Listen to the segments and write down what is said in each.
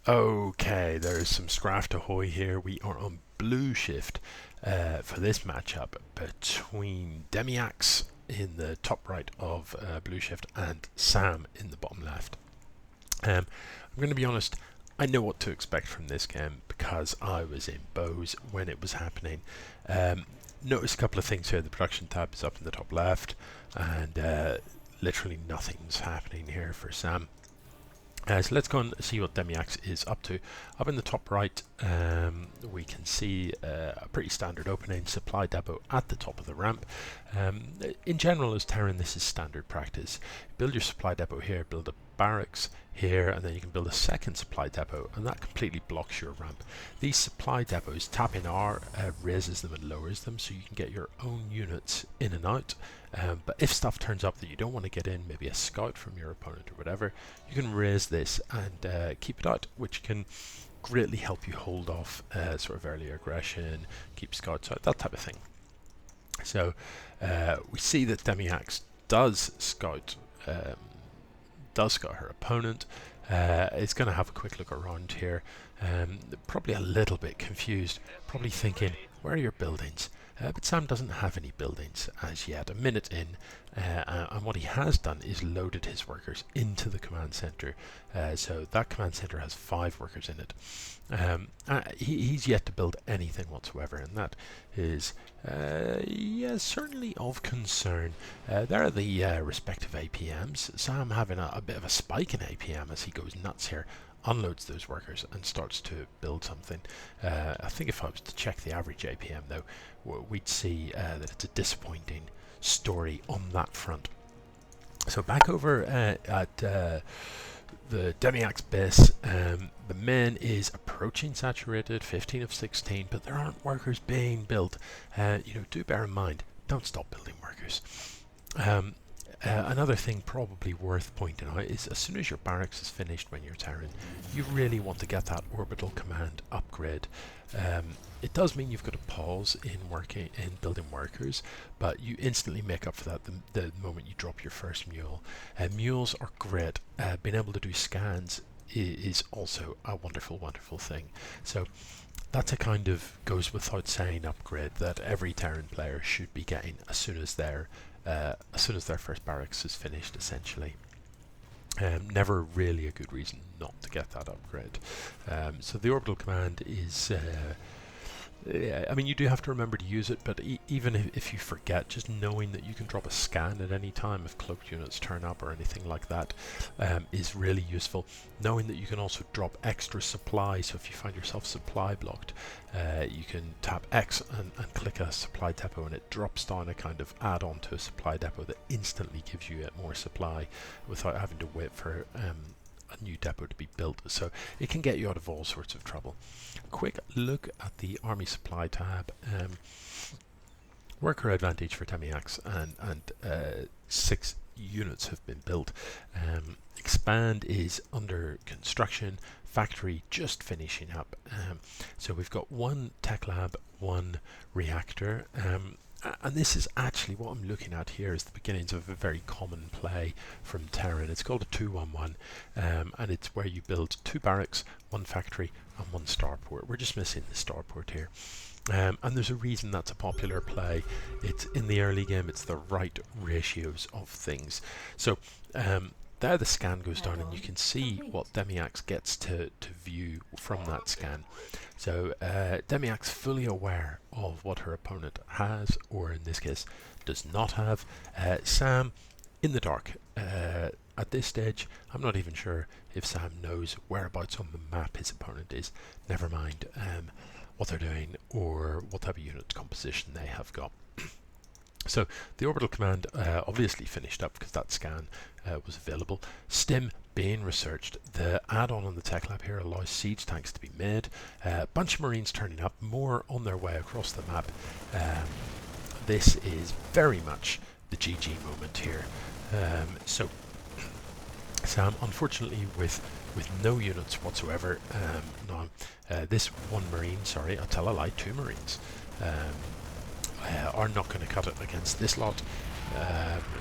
Okay, there's some Scraft Ahoy here. We are on blue shift for this matchup between Demiax in the top right of blue shift and Sam in the bottom left. I'm going to be honest, I know what to expect from this game because I was in Bose when it was happening. Notice a couple of things here. The production tab is up in the top left, and literally nothing's happening here for Sam. So let's go and see what Demiax is up to. Up in the top right, we can see a pretty standard opening supply depot at the top of the ramp. In general, as Terran, this is standard practice. Build your supply depot here, build a barracks here, and then you can build a second supply depot, and that completely blocks your ramp. These supply depots, tapping R raises them and lowers them, so you can get your own units in and out. But if stuff turns up that you don't want to get in, maybe a scout from your opponent or whatever, you can raise this and keep it out, which can greatly help you hold off sort of early aggression, keep scouts out, that type of thing. So we see that Demiax does scout her opponent. It's going to have a quick look around here, probably a little bit confused, probably thinking, where are your buildings? But Sam doesn't have any buildings as yet. A minute in, and what he has done is loaded his workers into the command center. So that command center has 5 workers in it. He's yet to build anything whatsoever, and that is certainly of concern. There are the respective APMs. Sam having a bit of a spike in APM as he goes nuts here, unloads those workers and starts to build something. I think if I was to check the average APM though, we'd see that it's a disappointing story on that front. So back over at the Demiax base, the men is approaching saturated, 15 of 16, but there aren't workers being built. Do bear in mind, don't stop building workers. Another thing probably worth pointing out is as soon as your barracks is finished when you're Terran, you really want to get that orbital command upgrade. It does mean you've got to pause in building workers, but you instantly make up for that the moment you drop your first mule. Mules are great. Being able to do scans is also a wonderful, wonderful thing. So that's a kind of goes without saying upgrade that every Terran player should be getting as soon as their first barracks is finished, essentially. Never really a good reason not to get that upgrade. So the orbital command is I mean, you do have to remember to use it, but even if you forget, just knowing that you can drop a scan at any time if cloaked units turn up or anything like that is really useful. Knowing that you can also drop extra supply, so if you find yourself supply blocked, you can tap X and click a supply depot, and it drops down a kind of add-on to a supply depot that instantly gives you more supply without having to wait for a new depot to be built. So it can get you out of all sorts of trouble. Quick look at the army supply tab. Worker advantage for Demiax, and 6 units have been built. Expand is under construction. Factory just finishing up. So we've got 1 tech lab, 1 reactor. And this is actually what I'm looking at here is the beginnings of a very common play from Terran. It's called a 2-1-1, and it's where you build 2 barracks, 1 factory, and 1 starport. We're just missing the starport here. And there's a reason that's a popular play. It's in the early game, it's the right ratios of things. So there the scan goes down, and you can see what Demiax gets to view from that scan. So Demiax fully aware of what her opponent has, or in this case does not have. Sam in the dark. At this stage, I'm not even sure if Sam knows whereabouts on the map his opponent is. Never mind what they're doing or what type of unit composition they have got. So the orbital command obviously finished up because that scan was available. Stim being researched. The add-on on the tech lab here allows siege tanks to be made. A bunch of marines turning up, more on their way across the map. This is very much the GG moment here. So Sam, unfortunately, with no units whatsoever, this 1 marine, sorry, I'll tell a lie, 2 marines, are not going to cut it against this lot.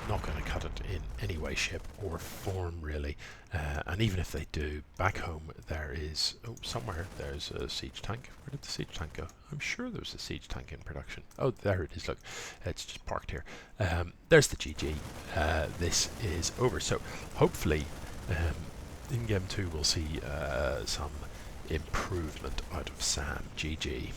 Not going to cut it in any way, shape or form really. And even if they do, back home there is, somewhere there's a siege tank. Where did the siege tank go? I'm sure there was a siege tank in production. Oh, there it is, look, it's just parked here. There's the GG. This is over. So hopefully in game 2 we'll see some improvement out of Sam. GG.